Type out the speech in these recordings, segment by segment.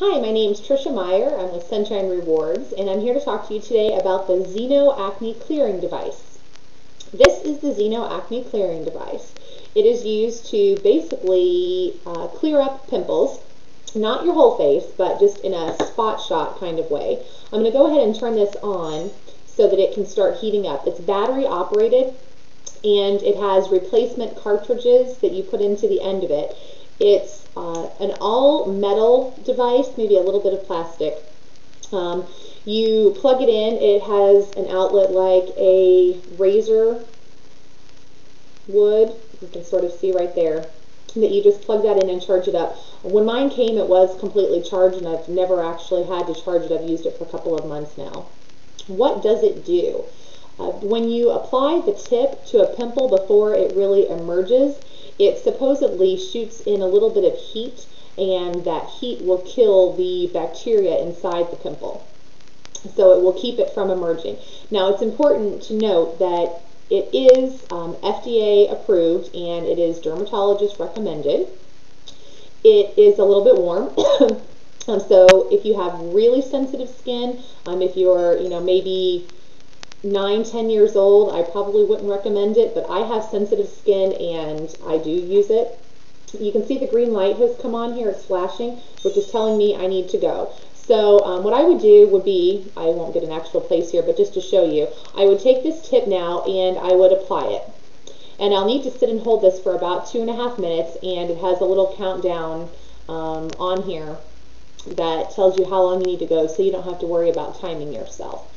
Hi, my name is Trisha Meyer. I'm with Sunshine Rewards, and I'm here to talk to you today about the Zeno Acne Clearing Device. This is the Zeno Acne Clearing Device. It is used to basically clear up pimples, not your whole face, but just in a spot shot kind of way. I'm going to go ahead and turn this on so that it can start heating up. It's battery operated, and it has replacement cartridges that you put into the end of it. It's an all metal device, maybe a little bit of plastic. You plug it in. It has an outlet like a razor would. You can sort of see right there that you just plug that in and charge it up. When mine came, it was completely charged, and I've never actually had to charge it. I've used it for a couple of months now. What does it do? When you apply the tip to a pimple before it really emerges, it supposedly shoots in a little bit of heat, and that heat will kill the bacteria inside the pimple. So it will keep it from emerging. Now, it's important to note that it is FDA approved, and it is dermatologist recommended. It is a little bit warm. So if you have really sensitive skin, if you're, maybe 9-10 years old, I probably wouldn't recommend it, but I have sensitive skin and I do use it. You can see the green light has come on here. It's flashing, which is telling me I need to go. So what I would do would be, I won't get an actual place here, but just to show you, I would take this tip now and I would apply it. And I'll need to sit and hold this for about 2.5 minutes, and it has a little countdown on here that tells you how long you need to go, so you don't have to worry about timing yourself.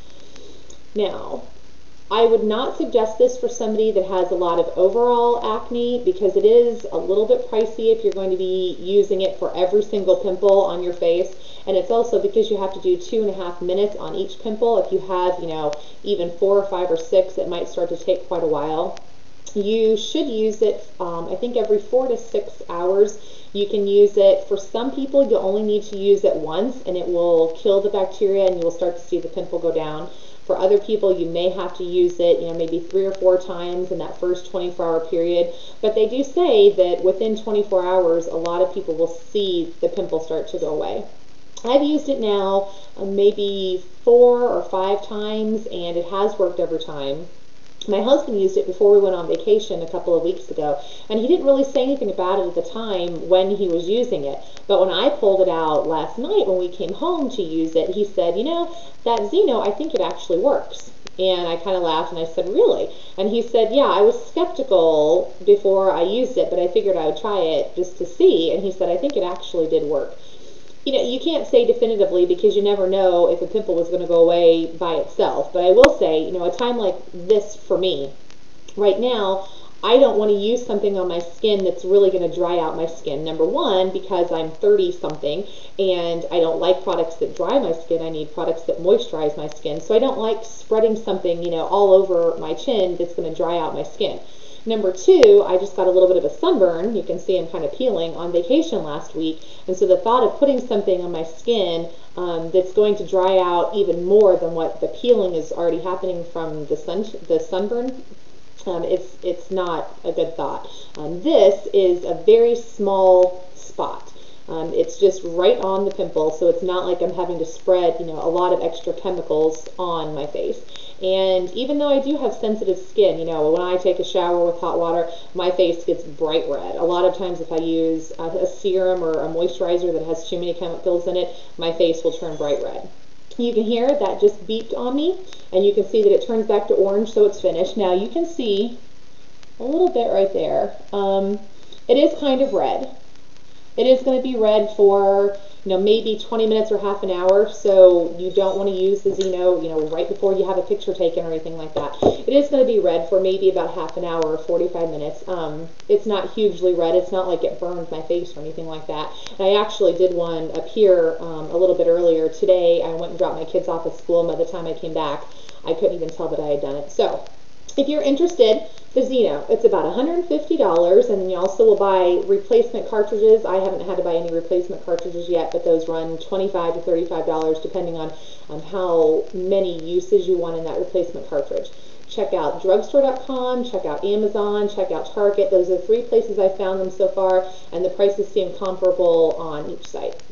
Now, I would not suggest this for somebody that has a lot of overall acne, because it is a little bit pricey if you're going to be using it for every single pimple on your face. And it's also because you have to do 2.5 minutes on each pimple. If you have, even 4 or 5 or 6, it might start to take quite a while. You should use it, I think, every 4 to 6 hours. You can use it. For some people, you only need to use it once, and it will kill the bacteria, and you will start to see the pimple go down. For other people, you may have to use it, maybe 3 or 4 times in that first 24-hour period. But they do say that within 24 hours, a lot of people will see the pimple start to go away. I've used it now maybe 4 or 5 times, and it has worked every time. My husband used it before we went on vacation a couple of weeks ago, and he didn't really say anything about it at the time when he was using it. But when I pulled it out last night when we came home to use it, he said, that Zeno, I think it actually works. And I kind of laughed and I said, really? And he said, yeah, I was skeptical before I used it, but I figured I would try it just to see. And he said, I think it actually did work. You can't say definitively, because you never know if a pimple was going to go away by itself. But I will say, a time like this for me, right now, I don't want to use something on my skin that's really going to dry out my skin. Number one, because I'm 30-something, and I don't like products that dry my skin. I need products that moisturize my skin. So I don't like spreading something, all over my chin that's going to dry out my skin. Number two, I just got a little bit of a sunburn. You can see I'm kind of peeling on vacation last week. And so the thought of putting something on my skin that's going to dry out even more than what the peeling is already happening from the sunburn, it's not a good thought. This is a very small spot. It's just right on the pimple, so it's not like I'm having to spread, a lot of extra chemicals on my face. And even though I do have sensitive skin, when I take a shower with hot water, my face gets bright red. A lot of times if I use a serum or a moisturizer that has too many chemicals in it, my face will turn bright red. You can hear that just beeped on me, and you can see that it turns back to orange, so it's finished. Now you can see a little bit right there. It is kind of red. It is going to be red for, maybe 20 minutes or half an hour, so you don't want to use the Zeno, right before you have a picture taken or anything like that. It is going to be red for maybe about half an hour or 45 minutes. It's not hugely red. It's not like it burned my face or anything like that. And I actually did one up here a little bit earlier today. I went and dropped my kids off at school, and by the time I came back, I couldn't even tell that I had done it. So, if you're interested, the Zeno, it's about $150, and then you also will buy replacement cartridges. I haven't had to buy any replacement cartridges yet, but those run $25 to $35 depending on how many uses you want in that replacement cartridge. Check out drugstore.com, check out Amazon, check out Target. Those are 3 places I've found them so far, and the prices seem comparable on each site.